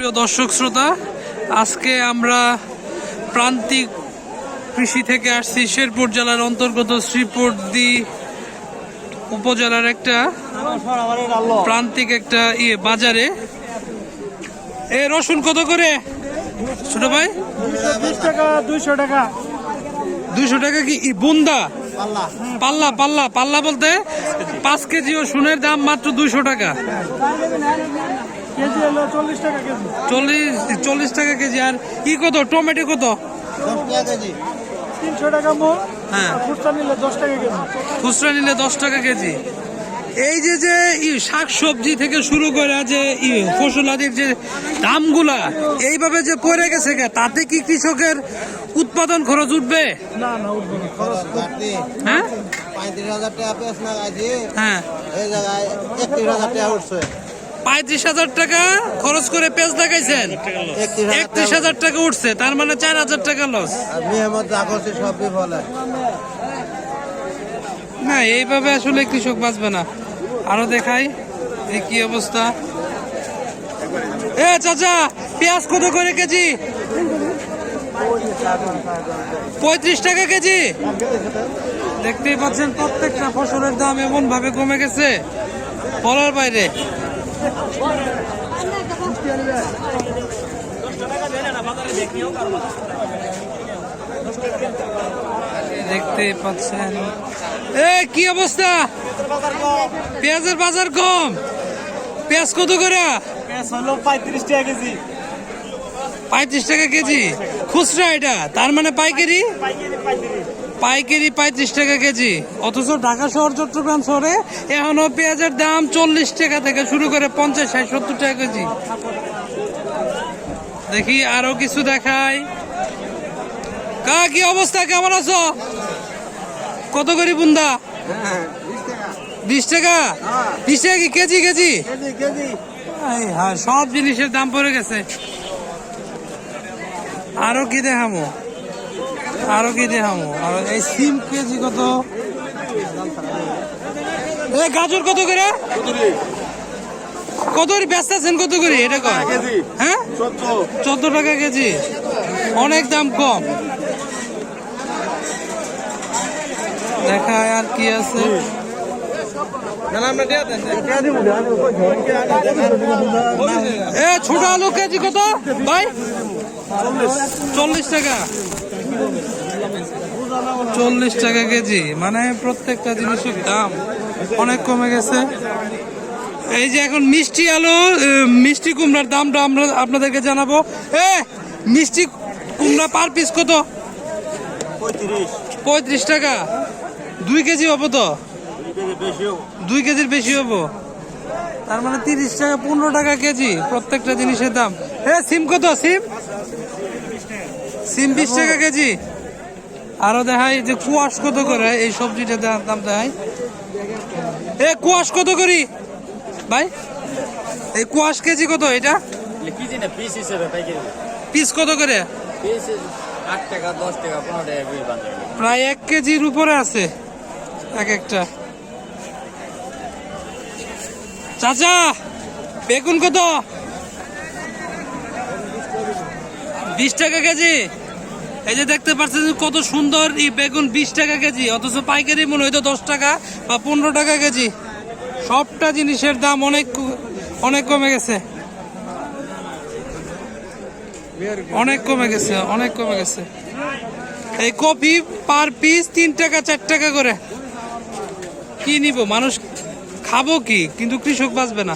প্রিয় দর্শক শ্রোতা, আজকে আমরা প্রান্তিক কৃষি থেকে আসছি শেরপুর জেলার অন্তর্গত শ্রীপুরদি উপজেলার একটা প্রান্তিক একটা বাজারে। রসুন কত করে ছোট ভাই? 200 টাকা। 200 টাকা কি বুন্দা? পাল্লা পাল্লা পাল্লা বলতে 5 কেজি রসুনের দাম মাত্র 200 টাকা। কেজি হলো 40 টাকা কেজি। 40 টাকা কেজি। আর কি কত টমেটো কত? 300 টাকা মোট। হ্যাঁ, খুচরা নিলে 10 টাকা কেজি। খুচরা নিলে 10 টাকা কেজি। এই যে যে শাক সবজি থেকে শুরু করে যে ফসলাদির যে দামগুলা এইভাবে যে পড়ে গেছে, তাতে কি কৃষকের উৎপাদন খরচ উঠবে? না না, উঠবে না। হ্যাঁ, 35,000 টাকা পেঁয়াজ না গাইছি, হ্যাঁ, এই জায়গায় 31,000 টাকা উঠছে। 35,000 টাকা খরচ করে পেঁয়াজ লাগাইছেন, 31,000 টাকা উঠছে, তার মানে 4,000 টাকা লস। আর মেহমত যা করছে সব বিফলে। না, এইভাবে আসলে কৃষক বাঁচবে না। আরো দেখাই এই কি অবস্থা। চাচা, পেঁয়াজ কত করে কেজি? 35 টাকা কেজি। দেখতেই পাচ্ছেন প্রত্যেকটা ফসলের দাম এমন ভাবে কমে গেছে বলার বাইরে। দেখতেই পাচ্ছেন কি অবস্থা। পেঁয়াজের বাজার কম। পেঁয়াজ কত করে? 35 টাকা কেজি। 35 টাকা কেজি খুচরা, এটা তার মানে পাইকারি? পাইকারি 35 টাকা কেজি। অথচ ঢাকা শহর, চট্টগ্রাম শহরে এখনো পেঁয়াজের দাম 40 টাকা থেকে শুরু করে 50, 60, 70 টাকা কেজি। দেখি আরো কিছু দেখাই। কি অবস্থা, কেমন আছো? কত করে বুন্দা? 20 টাকা। 20 টাকা কি কেজি? কেজি হ্যাঁ, সব জিনিসের দাম পড়ে গেছে। আরো কি দেখামো? আর এই সিম কেজি কত? গাজর কত করে? কত করে ব্যস্ত আছেন? কত করে এটা কয়? হ্যাঁ, 14 টাকা কেজি। অনেক দাম কম। দেখায় আর কি আছে। ছোট আলু কেজি কত ভাই? 40 টাকা। 40 টাকা কেজি। মানে প্রত্যেকটা জিনিসের দাম অনেক কমে গেছে। এই যে এখন মিষ্টি আলু, মিষ্টি কুমড়ার দামটা আমরা আপনাদেরকে জানাবো। মিষ্টি কুমড়া পার পিস কত? 35 টাকা। 2 কেজি হবো তো? 2 কেজির বেশি হবো। তার মানে 30 টাকা, 15 টাকা কেজি প্রত্যেকটা জিনিসের দাম। সিম কত? সিম 20 টাকা কেজি। আরো দেখাই যে কুয়াশ কত করে, এই সবজিটার দাম দেখাই। কুয়াশ কত করি ভাই? এই কুয়াশ কেজি কত? এটা পিস কত করে? 8 টাকা, 10 টাকা, 15 টাকা। প্রায় 1 কেজির উপরে আছে এক একটা। চাচা, বেগুন কত? 20 টাকা কেজি। এই যে দেখতে পাচ্ছেন কত সুন্দর এই বেগুন, 20 টাকা কেজি। অথচ পাইকারি মনে হয়তো 10 টাকা বা 15 টাকা কেজি। সবটা জিনিসের দাম অনেক অনেক কমে গেছে। অনেক কমে গেছে। এই কপি পার পিস 3 টাকা, 4 টাকা করে। কি নিব মানুষ, খাবো কি? কিন্তু কৃষক বাঁচবে না।